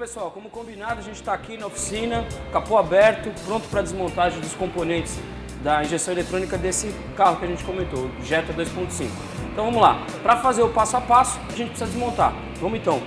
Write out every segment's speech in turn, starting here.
pessoal, como combinado, a gente está aqui na oficina, capô aberto, pronto para desmontagem dos componentes da injeção eletrônica desse carro que a gente comentou, o Jetta 2.5. Então vamos lá, para fazer o passo a passo, a gente precisa desmontar. Vamos então.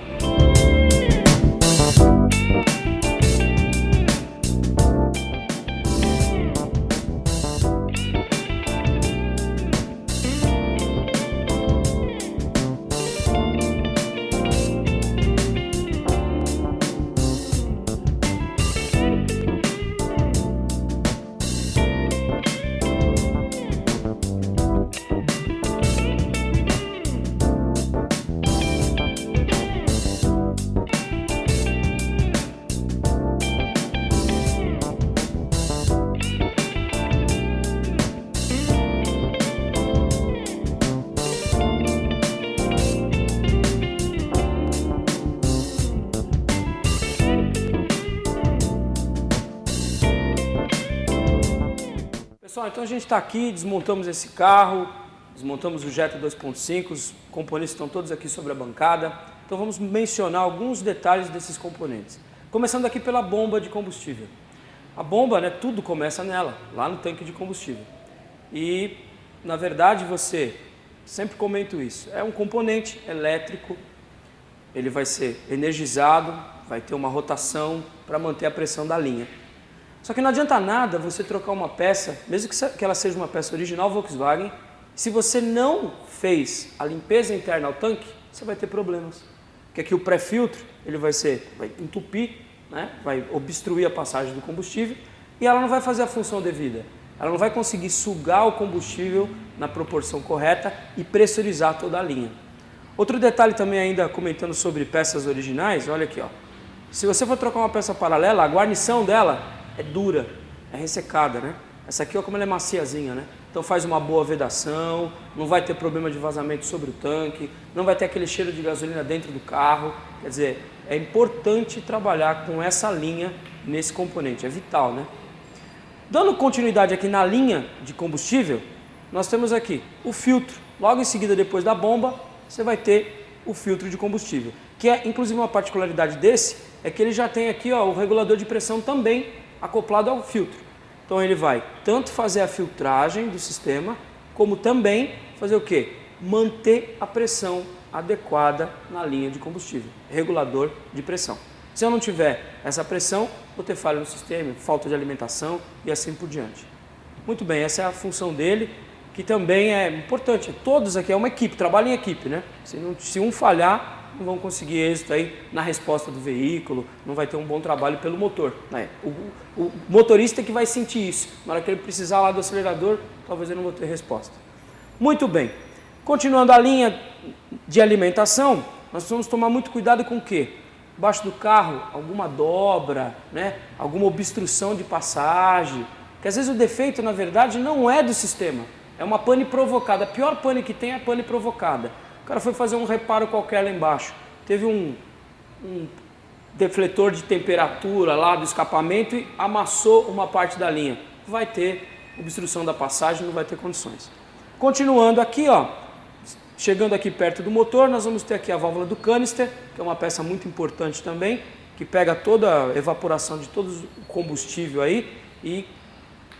Pessoal, então a gente está aqui, desmontamos esse carro, desmontamos o Jetta 2.5, os componentes estão todos aqui sobre a bancada. Então vamos mencionar alguns detalhes desses componentes. Começando aqui pela bomba de combustível. A bomba, né, tudo começa nela, lá no tanque de combustível. E, na verdade, sempre comento isso, é um componente elétrico, ele vai ser energizado, vai ter uma rotação para manter a pressão da linha. Só que não adianta nada você trocar uma peça, mesmo que ela seja uma peça original Volkswagen, se você não fez a limpeza interna ao tanque, você vai ter problemas. Porque aqui o pré-filtro ele vai entupir, né? Vai obstruir a passagem do combustível e ela não vai fazer a função devida. Ela não vai conseguir sugar o combustível na proporção correta e pressurizar toda a linha. Outro detalhe também ainda comentando sobre peças originais, olha aqui, ó. Se você for trocar uma peça paralela, a guarnição dela é dura, é ressecada, né? Essa aqui, ó, como ela é maciazinha, né? Então faz uma boa vedação, não vai ter problema de vazamento sobre o tanque, não vai ter aquele cheiro de gasolina dentro do carro. Quer dizer, é importante trabalhar com essa linha nesse componente, é vital, né? Dando continuidade aqui na linha de combustível, nós temos aqui o filtro. Logo em seguida, depois da bomba, você vai ter o filtro de combustível, que é, inclusive, uma particularidade desse, é que ele já tem aqui, ó, o regulador de pressão também acoplado ao filtro. Então ele vai tanto fazer a filtragem do sistema, como também fazer o quê? Manter a pressão adequada na linha de combustível, regulador de pressão. Se eu não tiver essa pressão, vou ter falha no sistema, falta de alimentação e assim por diante. Muito bem, essa é a função dele, que também é importante. Todos aqui é uma equipe, trabalham em equipe, né? Se um falhar, não vão conseguir êxito aí na resposta do veículo, não vai ter um bom trabalho pelo motor, né? O motorista que vai sentir isso, na hora que ele precisar lá do acelerador, talvez ele não vou ter resposta. Muito bem, continuando a linha de alimentação, nós vamos tomar muito cuidado com o quê? Embaixo do carro, alguma dobra, né? Alguma obstrução de passagem, que às vezes o defeito, na verdade, não é do sistema, é uma pane provocada. A pior pane que tem é a pane provocada. O cara foi fazer um reparo qualquer lá embaixo, teve um defletor de temperatura lá do escapamento e amassou uma parte da linha. Vai ter obstrução da passagem, não vai ter condições. Continuando aqui, ó, chegando aqui perto do motor, nós vamos ter aqui a válvula do canister, que é uma peça muito importante também, que pega toda a evaporação de todo o combustível aí e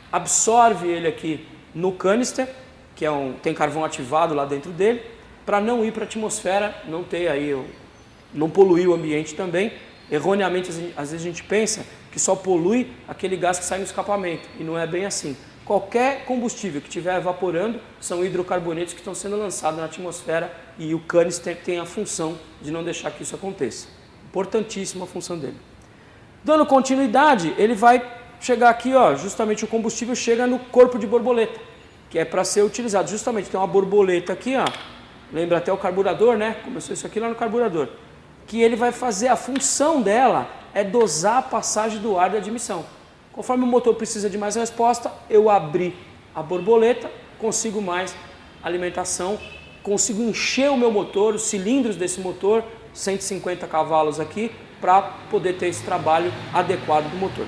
absorve ele aqui no canister, que tem carvão ativado lá dentro dele, para não ir para a atmosfera, não poluir o ambiente também. Erroneamente, às vezes a gente pensa que só polui aquele gás que sai no escapamento, e não é bem assim. Qualquer combustível que estiver evaporando são hidrocarbonetos que estão sendo lançados na atmosfera e o canister tem a função de não deixar que isso aconteça. Importantíssima a função dele. Dando continuidade, ele vai chegar aqui, ó, justamente o combustível chega no corpo de borboleta, que é para ser utilizado. Justamente tem uma borboleta aqui, ó. Lembra até o carburador, né? Começou isso aqui lá no carburador. Que ele vai fazer, a função dela é dosar a passagem do ar de admissão. Conforme o motor precisa de mais resposta, eu abri a borboleta, consigo mais alimentação, consigo encher o meu motor, os cilindros desse motor, 150 cavalos aqui, para poder ter esse trabalho adequado do motor.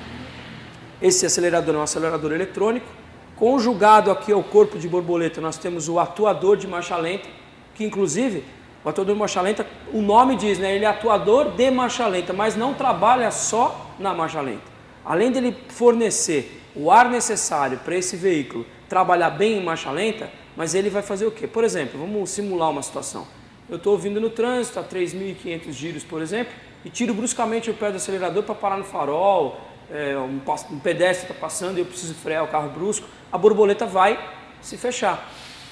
Esse acelerador é um acelerador eletrônico. Conjugado aqui ao corpo de borboleta, nós temos o atuador de marcha lenta, que inclusive O atuador de marcha lenta, o nome diz, né? Ele é atuador de marcha lenta, mas não trabalha só na marcha lenta. Além dele fornecer o ar necessário para esse veículo trabalhar bem em marcha lenta, mas ele vai fazer o quê? Por exemplo, vamos simular uma situação. Eu estou vindo no trânsito a 3.500 giros, por exemplo, e tiro bruscamente o pé do acelerador para parar no farol, um pedestre está passando e eu preciso frear o carro brusco, a borboleta vai se fechar.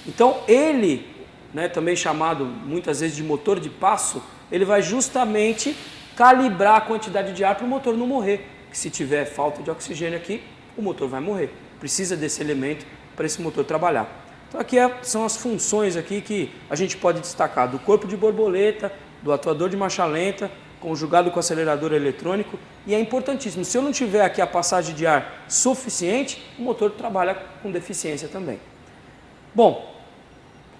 Então ele, né, também chamado muitas vezes de motor de passo, ele vai justamente calibrar a quantidade de ar para o motor não morrer. Que se tiver falta de oxigênio aqui, o motor vai morrer. Precisa desse elemento para esse motor trabalhar. Então aqui são as funções aqui que a gente pode destacar do corpo de borboleta, do atuador de marcha lenta, conjugado com o acelerador eletrônico, e é importantíssimo. Se eu não tiver aqui a passagem de ar suficiente, o motor trabalha com deficiência também. Bom,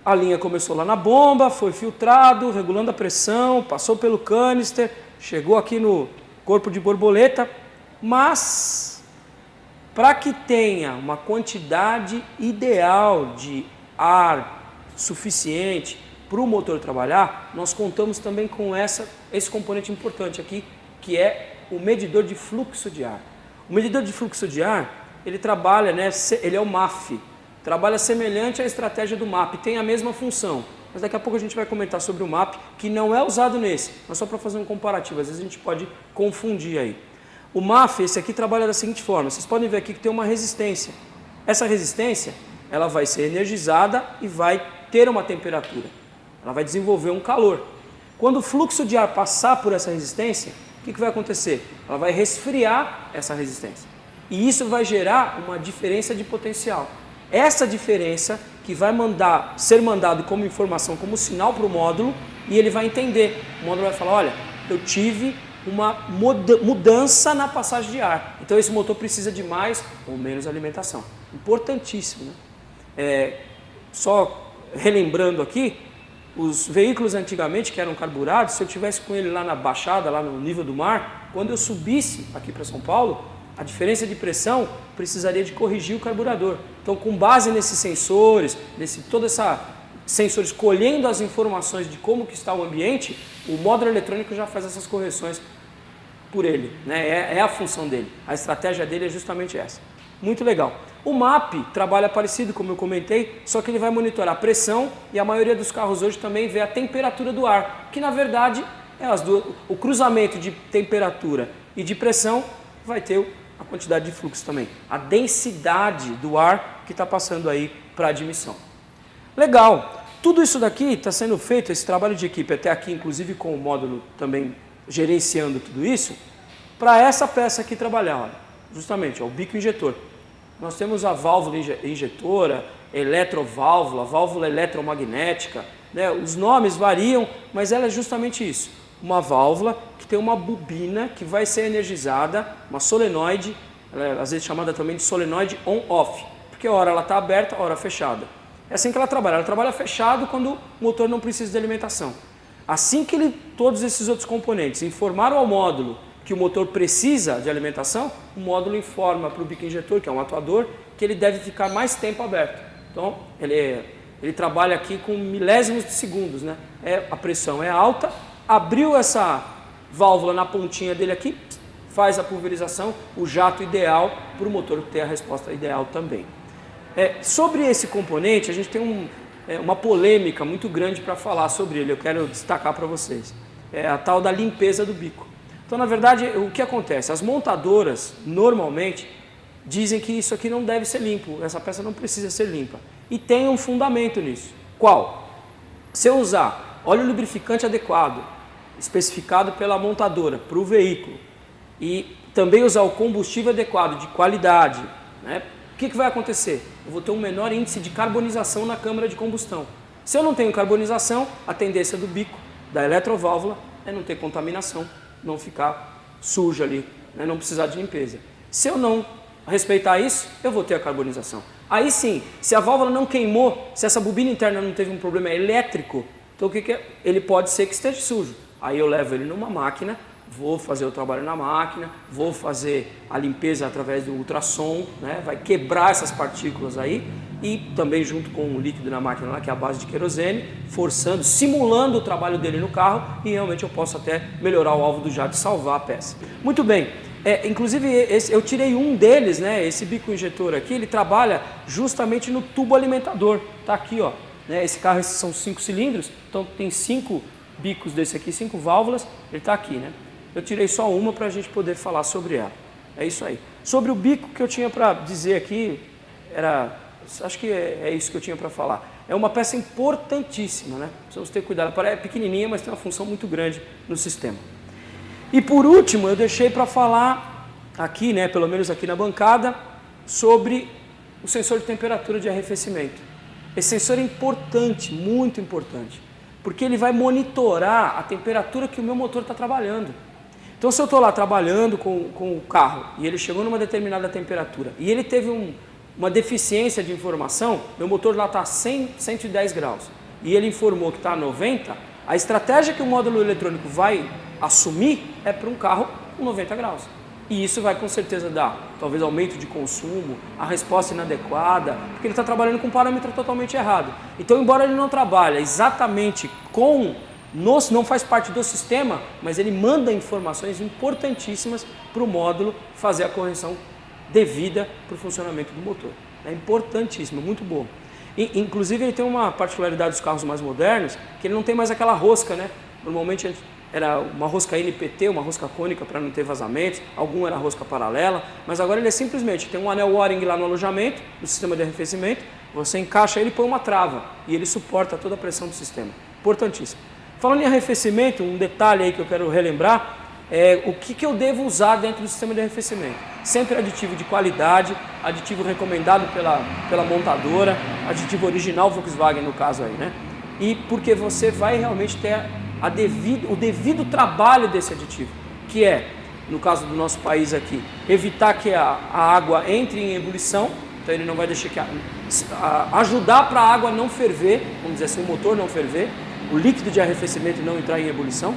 a linha começou lá na bomba, foi filtrado, regulando a pressão, passou pelo canister, chegou aqui no corpo de borboleta, mas para que tenha uma quantidade ideal de ar suficiente para o motor trabalhar, nós contamos também com esse componente importante aqui, que é o medidor de fluxo de ar. O medidor de fluxo de ar, ele trabalha, né, ele é o MAF, trabalha semelhante à estratégia do MAP, tem a mesma função. Mas daqui a pouco a gente vai comentar sobre o MAP, que não é usado nesse, mas só para fazer um comparativo, às vezes a gente pode confundir aí. O MAF, esse aqui, trabalha da seguinte forma, vocês podem ver aqui que tem uma resistência. Essa resistência, ela vai ser energizada e vai ter uma temperatura. Ela vai desenvolver um calor. Quando o fluxo de ar passar por essa resistência, o que vai acontecer? Ela vai resfriar essa resistência. E isso vai gerar uma diferença de potencial. Essa diferença que vai ser mandado como informação, como sinal para o módulo, e ele vai entender. O módulo vai falar, olha, eu tive uma mudança na passagem de ar. Então esse motor precisa de mais ou menos alimentação. Importantíssimo, né? Só relembrando aqui, os veículos antigamente que eram carburados, se eu tivesse com ele lá na baixada, lá no nível do mar, quando eu subisse aqui para São Paulo, a diferença de pressão precisaria de corrigir o carburador. Então, com base nesses sensores, sensores colhendo as informações de como que está o ambiente, o módulo eletrônico já faz essas correções por ele, né? É a função dele. A estratégia dele é justamente essa. Muito legal. O MAP trabalha parecido, como eu comentei, só que ele vai monitorar a pressão e a maioria dos carros hoje também vê a temperatura do ar, que na verdade é o cruzamento de temperatura e de pressão vai ter a quantidade de fluxo também, a densidade do ar que está passando aí para a admissão. Legal, tudo isso daqui está sendo feito, esse trabalho de equipe até aqui, inclusive com o módulo também gerenciando tudo isso, para essa peça aqui trabalhar, olha, justamente, ó, o bico injetor. Nós temos a válvula injetora, eletroválvula, válvula eletromagnética, né? Os nomes variam, mas ela é justamente isso. Uma válvula que tem uma bobina que vai ser energizada, uma solenoide, ela é às vezes chamada também de solenoide on-off, porque a hora ela está aberta, a hora fechada. É assim que ela trabalha fechado quando o motor não precisa de alimentação. Assim que todos esses outros componentes informaram ao módulo que o motor precisa de alimentação, o módulo informa para o bico injetor, que é um atuador, que ele deve ficar mais tempo aberto. Então, ele trabalha aqui com milésimos de segundos, né? A pressão é alta, abriu essa válvula na pontinha dele aqui, faz a pulverização, o jato ideal para o motor ter a resposta ideal também. Sobre esse componente, a gente tem uma polêmica muito grande para falar sobre ele, eu quero destacar para vocês. É a tal da limpeza do bico. Então, na verdade, o que acontece? As montadoras, normalmente, dizem que isso aqui não deve ser limpo, essa peça não precisa ser limpa. E tem um fundamento nisso. Qual? Se eu usar óleo lubrificante adequado, especificado pela montadora para o veículo, e também usar o combustível adequado, de qualidade, né? O que vai acontecer? Eu vou ter um menor índice de carbonização na câmara de combustão. Se eu não tenho carbonização, a tendência do bico, da eletroválvula, é não ter contaminação, não ficar sujo ali, né? Não precisar de limpeza. Se eu não respeitar isso, eu vou ter a carbonização. Aí sim, se a válvula não queimou, se essa bobina interna não teve um problema elétrico, então o que ele pode ser que esteja sujo. Aí eu levo ele numa máquina, vou fazer o trabalho na máquina, vou fazer a limpeza através do ultrassom, né? Vai quebrar essas partículas aí e também junto com o líquido na máquina lá, que é a base de querosene, forçando, simulando o trabalho dele no carro e realmente eu posso até melhorar o alvo do jato e salvar a peça. Muito bem, inclusive eu tirei um deles, né? Esse bico injetor aqui, ele trabalha justamente no tubo alimentador, tá aqui, ó. Né? Esse carro, esses são 5 cilindros, então tem 5 bicos desse aqui, 5 válvulas, ele está aqui, né? Eu tirei só uma para a gente poder falar sobre ela. É isso aí. Sobre o bico que eu tinha para dizer aqui, acho que é isso que eu tinha para falar. É uma peça importantíssima, né? Precisamos ter cuidado. É pequenininha, mas tem uma função muito grande no sistema. E por último, eu deixei para falar aqui, né, pelo menos aqui na bancada, sobre o sensor de temperatura de arrefecimento. Esse sensor é importante, muito importante, porque ele vai monitorar a temperatura que o meu motor está trabalhando. Então, se eu estou lá trabalhando com o carro e ele chegou numa determinada temperatura e ele teve uma deficiência de informação, meu motor lá está a 110 graus e ele informou que está a 90, a estratégia que o módulo eletrônico vai assumir é para um carro com 90 graus. E isso vai com certeza dar, talvez, aumento de consumo, a resposta inadequada, porque ele está trabalhando com um parâmetro totalmente errado. Então, embora ele não trabalhe exatamente não faz parte do sistema, mas ele manda informações importantíssimas para o módulo fazer a correção devida para o funcionamento do motor. É importantíssimo, muito bom. Inclusive, ele tem uma particularidade dos carros mais modernos, que ele não tem mais aquela rosca, né? Normalmente era uma rosca NPT, uma rosca cônica para não ter vazamentos, algum era rosca paralela, mas agora ele é simplesmente, tem um anel O-ring lá no alojamento, no sistema de arrefecimento, você encaixa ele e põe uma trava, e ele suporta toda a pressão do sistema. Importantíssimo. Falando em arrefecimento, um detalhe aí que eu quero relembrar, é o que eu devo usar dentro do sistema de arrefecimento. Sempre aditivo de qualidade, aditivo recomendado pela montadora, aditivo original Volkswagen no caso aí, né? E porque você vai realmente ter o devido trabalho desse aditivo, que é, no caso do nosso país aqui, evitar que a água entre em ebulição, então ele não vai deixar ajudar para a água não ferver, vamos dizer assim, o motor não ferver, o líquido de arrefecimento não entrar em ebulição,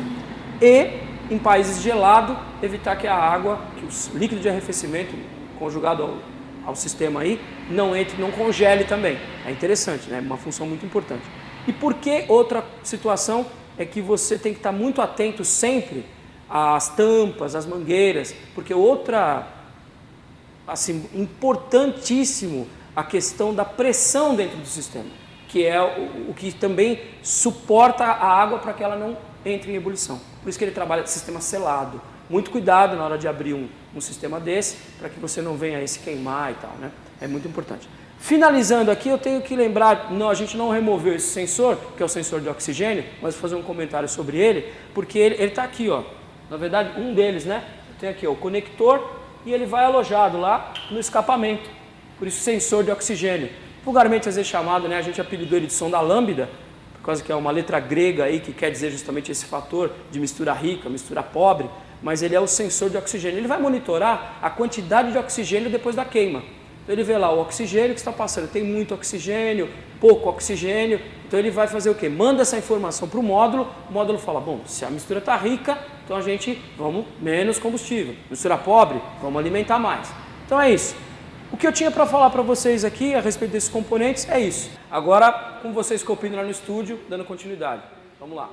e em países gelados, evitar que a água, que o líquido de arrefecimento conjugado ao sistema aí, não entre, não congele também. É interessante, né? Uma função muito importante. E por que outra situação é que você tem que estar muito atento sempre às tampas, às mangueiras, porque importantíssimo a questão da pressão dentro do sistema, que é o que também suporta a água para que ela não entre em ebulição. Por isso que ele trabalha de sistema selado. Muito cuidado na hora de abrir um sistema desse, para que você não venha aí se queimar e tal, né? É muito importante. Finalizando aqui, eu tenho que lembrar, a gente não removeu esse sensor, que é o sensor de oxigênio, mas vou fazer um comentário sobre ele, porque ele está aqui, ó. Na verdade, um deles, né? Tem aqui ó, o conector e ele vai alojado lá no escapamento. Por isso, sensor de oxigênio. Vulgarmente, às vezes chamado, né? A gente apelidou ele de sonda lambda, por causa que é uma letra grega aí que quer dizer justamente esse fator de mistura rica, mistura pobre, mas ele é o sensor de oxigênio. Ele vai monitorar a quantidade de oxigênio depois da queima. Então ele vê lá o oxigênio que está passando, tem muito oxigênio, pouco oxigênio, então ele vai fazer o quê? Manda essa informação para o módulo fala, bom, se a mistura está rica, então vamos menos combustível, mistura pobre, vamos alimentar mais. Então é isso. O que eu tinha para falar para vocês aqui a respeito desses componentes é isso. Agora com vocês copiando lá no estúdio, dando continuidade. Vamos lá.